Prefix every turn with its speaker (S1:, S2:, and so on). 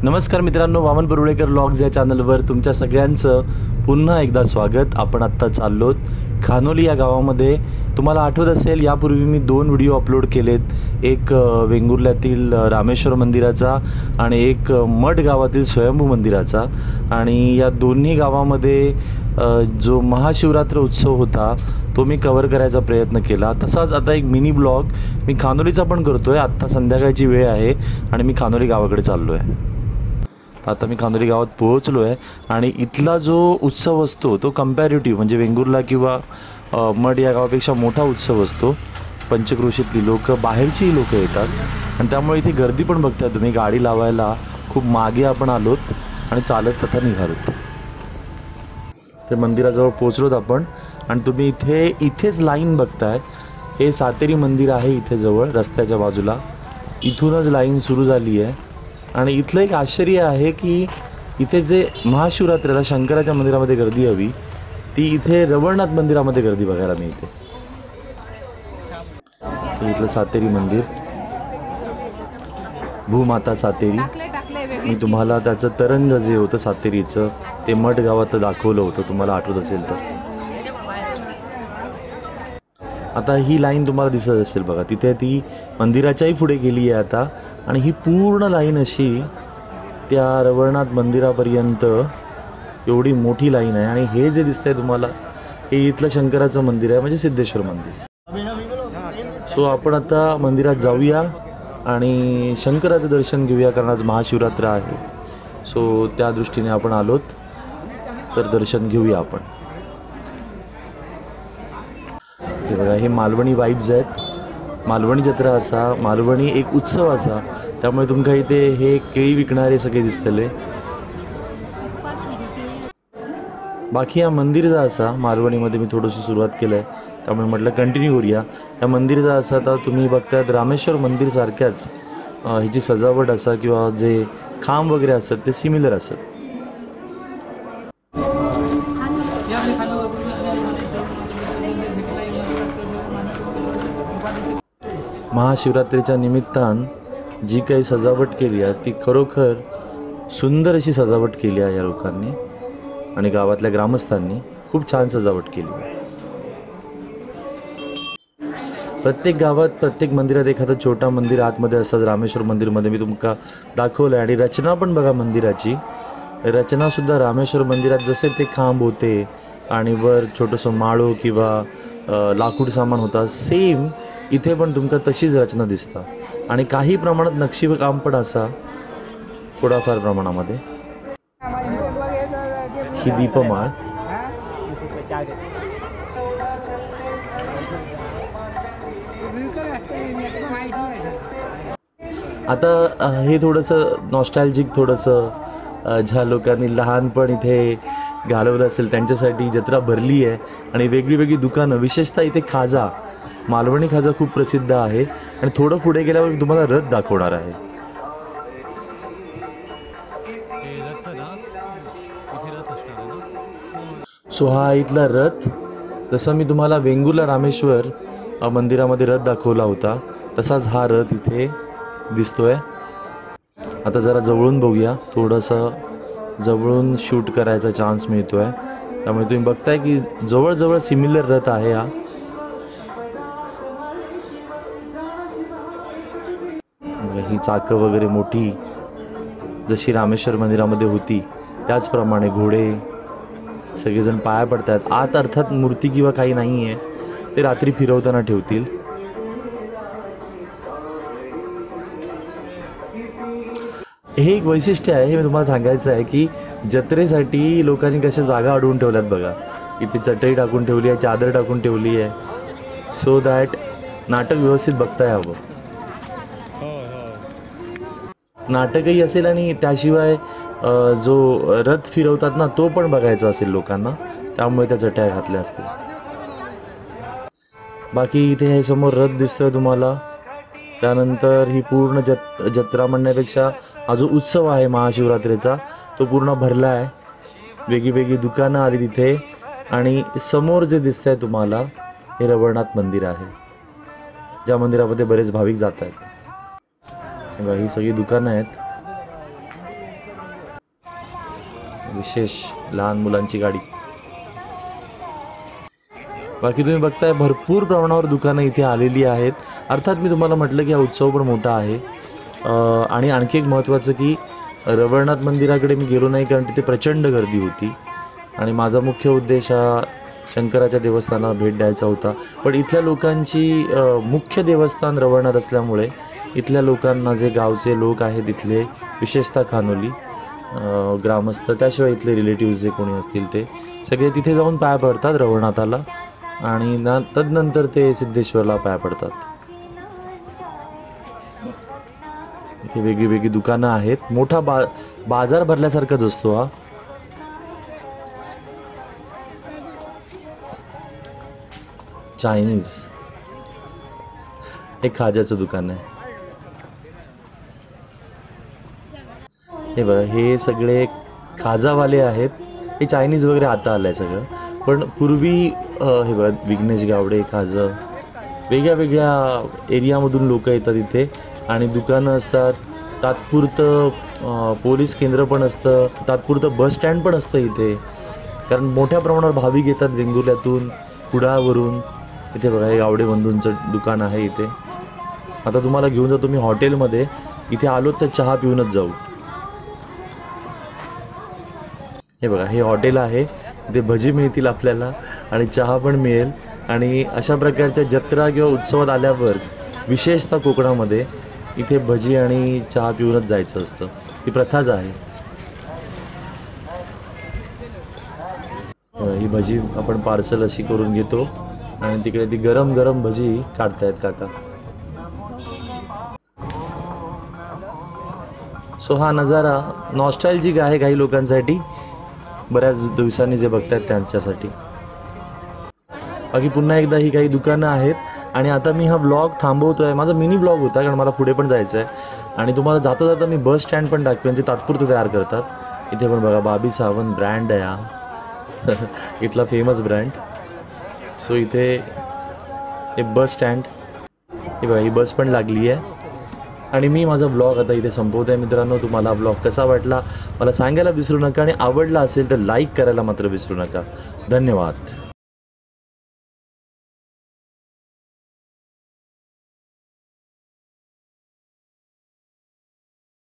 S1: नमस्कार मित्रांनो, वामन बरुळेकर व्लॉग्स या चॅनलवर तुमच्या सगळ्यांचं पुन्हा एकदा स्वागत। आपण आत्ता चाललोत खानोली या गावामध्ये। तुम्हाला आठवत असेल यापूर्वी मी 2 व्हिडिओ अपलोड केलेत, एक वेंगुर्ल्यातील रामेश्वर मंदिराचा आणि एक मठ गावातील स्वयंभू मंदिराचा। आणि या दोन्ही गावामध्ये जो महाशिवरात्र उत्सव होता तो मी कव्हर करायचा प्रयत्न केला। तसाच आता एक मिनी ब्लॉग मी खानोलीचा पण करतोय। आत्ता संध्याकाळची वेळ आहे आणि मी खानोली गावाकडे चाललो आहे। आता मी खानोली गावात पोहोचलो आहे आणि इथला जो उत्सव असतो तो कंपॅरेटिव्ह म्हणजे वेंगुर्ला किंवा मठ या गावापेक्षा मोठा उत्सव असतो। पंचक्रोशीतली लोक, बाहेरचीही लोक येतात आणि त्यामुळे इथे गर्दी पण बघताय तुम्ही। गाडी लावायला खूप मागे आपण आलोत आणि चालत आता निघालोत। ते मंदिराजवळ पोहोचलोत आपण आणि तुम्ही इथेच लाईन बघताय। हे सातेरी मंदिर आहे इथे जवळ रस्त्याच्या बाजूला, इथूनच लाईन सुरू झाली आहे। आणि इथलं एक आश्चर्य आहे की इथे जे महाशिवरात्रीला शंकराच्या मंदिरामध्ये गर्दी हवी ती इथे रवळनाथ मंदिरामध्ये गर्दी बघायला मिळते। इथलं सातेरी मंदिर, भूमाता सातेरी, मी तुम्हाला त्याचं तरंग जे होतं सातेरीचं ते मठ गावात दाखवलं होतं, तुम्हाला आठवत असेल तर। आता ही लाईन तुम्हाला दिसत असेल बघा, तिथे ती मंदिराच्याही पुढे गेली आहे आता आणि ही पूर्ण लाईन अशी त्या रवळनाथ मंदिरापर्यंत एवढी मोठी लाईन आहे। आणि हे जे दिसतंय तुम्हाला हे इथलं शंकराचं मंदिर आहे, म्हणजे सिद्धेश्वर मंदिर। सो आपण आता मंदिरात जाऊया आणि शंकराचं दर्शन घेऊया, कारण आज महाशिवरात्र आहे। सो त्या दृष्टीने आपण आलोत, तर दर्शन घेऊया आपण। ते बघा, हे मालवणी वाईब्स आहेत। मालवणी जत्रा असा, मालवणी एक उत्सव असा, त्यामुळे तुमका इथे हे केळी विकणारे सगळे दिसतले। बाकी या मंदिरचा असा, मालवणीमध्ये मी थोडंसं सुरुवात केलं आहे त्यामुळे म्हटलं कंटिन्यू करूया। या मंदिरचा असा आता तुम्ही बघतायत रामेश्वर मंदिर सारख्याच ह्याची सजावट असा किंवा जे खांब वगैरे असतात ते सिमिलर असतात। महाशिवरात्रीच्या निमित्तान जी काही सजावट केली आहे ती खरोखर सुंदर अशी सजावट केली आहे या लोकांनी आणि गावातल्या ग्रामस्थांनी खूप छान सजावट केली आहे। प्रत्येक गावात प्रत्येक मंदिरात एखादं छोटा मंदिर आतमध्ये असतात। रामेश्वर मंदिरमध्ये मी तुमका दाखवलं आणि रचना पण बघा, मंदिराची रचनासुद्धा रामेश्वर मंदिरात जसे ते खांब होते आणि वर छोटंसं माळो किंवा लाकूड सामान होता, सेम इथे पण तुमका तशीच रचना दिसता। आणि काही प्रमाणात नक्षीकाम पण असा थोडाफार प्रमाणामध्ये। ही दीपमाळ, आता हे थोडंसं नॉस्टॅल्जिक, थोडंसं ज्या लोकांनी लहानपण इथे घालवलं असेल त्यांच्यासाठी जत्रा भरली आहे। आणि वेगळी वेगळी दुकानं, विशेषतः इथे खाजा, मालवणी खाजा खूप प्रसिद्ध आहे। आणि थोडं पुढे गेल्यावर मी तुम्हाला रथ दाखवणार आहे। सो हा इथला रथ, जसं मी तुम्हाला वेंगुर्ला रामेश्वर मंदिरामध्ये रथ दाखवला होता तसाच हा रथ इथे दिसतोय। आता जरा जवळून बघूया, थोडंसं जवळून शूट करायचा चान्स मिळतोय, त्यामुळे तुम्ही बघताय की जवळजवळ सिमिलर रथ आहे हा। ही चाकं वगैरे मोठी जशी रामेश्वर मंदिरामध्ये होती त्याचप्रमाणे घोडे, सगळेजण पाया पडतात आत। अर्थात मूर्ती किंवा काही नाही आहे, ते रात्री फिरवताना ठेवतील। हे एक वैशिष्ट्य आहे, हे मी तुम्हाला सांगायचं आहे की जत्रेसाठी लोकांनी कशा जागा अडवून ठेवल्यात बघा। इथे चटई टाकून ठेवली आहे, चादर टाकून ठेवली आहे, सो दॅट नाटक व्यवस्थित बघता यावं। नाटकही असेल आणि त्याशिवाय जो रथ फिरवतात ना तो पण बघायचा असेल लोकांना, त्यामुळे त्या चटया घातल्या असतील। बाकी इथे हे समोर रथ दिसतोय तुम्हाला। त्यानंतर ही पूर्ण जत्रा म्हणण्यापेक्षा हा जो उत्सव आहे महाशिवरात्रीचा तो पूर्ण भरला आहे। वेगळी वेगळी दुकानं आली तिथे आणि समोर जे दिसतंय तुम्हाला हे रवळनाथ मंदिर आहे, ज्या मंदिरामध्ये बरेच भाविक जात आहेत। ही सगळी दुकानं आहेत। विशेष लहान मुलांची गाडी. बाकी तुम्ही बघताय भरपूर प्रमाणावर दुकानं इथे आलेली आहेत. अर्थात मी तुम्हाला म्हटलं की हा उत्सव पण मोठा आहे. आणि आणखी एक महत्त्वाचं की रवळनाथ मंदिराकडे मी गेलो नाही कारण तिथे प्रचंड गर्दी होती आणि माझा मुख्य उद्देश हा शंकराच्या देवस्थानाला भेट द्यायचा होता. पण इथल्या लोकांची मुख्य देवस्थान रवळनाथ असल्यामुळे इथल्या लोकांना, जे गावचे लोक आहेत इथले, विशेषतः खानोली ग्रामस्थ, त्याशिवाय इथले रिलेटिव्स जे कोणी असतील ते सगळे तिथे जाऊन पाया पडतात रवळनाथाला आणि तदनंतर ते सिद्धेश्वरला पाया पडतात. इथे वेगळी वेगळी दुकानं आहेत. मोठा बाजार भरल्यासारखाच असतो हा. चायनीज, हे खाज्याचं दुकान आहे. हे बघा, हे सगळे खाजावाले आहेत. हे चायनीज वगैरे आता आलं आहे सगळं, पण पूर्वी हे बघा विघ्नेश गावडे खाजं, वेगळ्या वेगळ्या एरियामधून लोक येतात इथे आणि दुकानं असतात. तात्पुरतं पोलीस केंद्र पण असतं, तात्पुरतं बस स्टँड पण असतं इथे, कारण मोठ्या प्रमाणावर भाविक येतात वेंगुर्ल्यातून, कुडाळवरून. इथे बघा हे गावडे बंधूंचं दुकान आहे इथे. आता तुम्हाला घेऊन जातो मी हॉटेलमध्ये. इथे आलो तर चहा पिऊनच जाऊ. हे बघा, हे हॉटेल आहे. इथे भजी मिळतील आपल्याला आणि चहा पण मिळेल. आणि अशा प्रकारच्या जत्रा किंवा उत्सवात आल्यावर विशेषतः कोकणामध्ये इथे भजी आणि चहा पिऊनच जायचं असतं. ही प्रथाच आहे. ही भजी आपण पार्सल अशी करून घेतो आणि तिकडे ती गरम गरम भजी काढतायत काका. सो हा नजारा नॉस्टॅल्जिक आहे काही लोकांसाठी, बऱ्याच दिवसांनी जे बघतायत त्यांच्यासाठी. बाकी पुन्हा एकदा ही काही दुकानं आहेत आणि आता मी हा व्लॉग थांबवतोय. माझा मिनी व्लॉग होता कारण मला पुढे पण जायचं आहे आणि तुम्हाला जाता जाता मी बस स्टँड पण दाखवेन जे तात्पुरतं तयार करतात. इथे पण बघा बाबी सावंत ब्रँड आहे हा इथला फेमस ब्रँड. सो इथे हे बस स्टँड, हे बघा ही बस पण लागली आहे आणि मी माझा ब्लॉग आता इथे संपवतो आहे. मित्रांनो, तुम्हाला हा ब्लॉग कसा वाटला मला सांगायला विसरू नका आणि आवडला असेल तर लाईक करायला मात्र विसरू नका. धन्यवाद.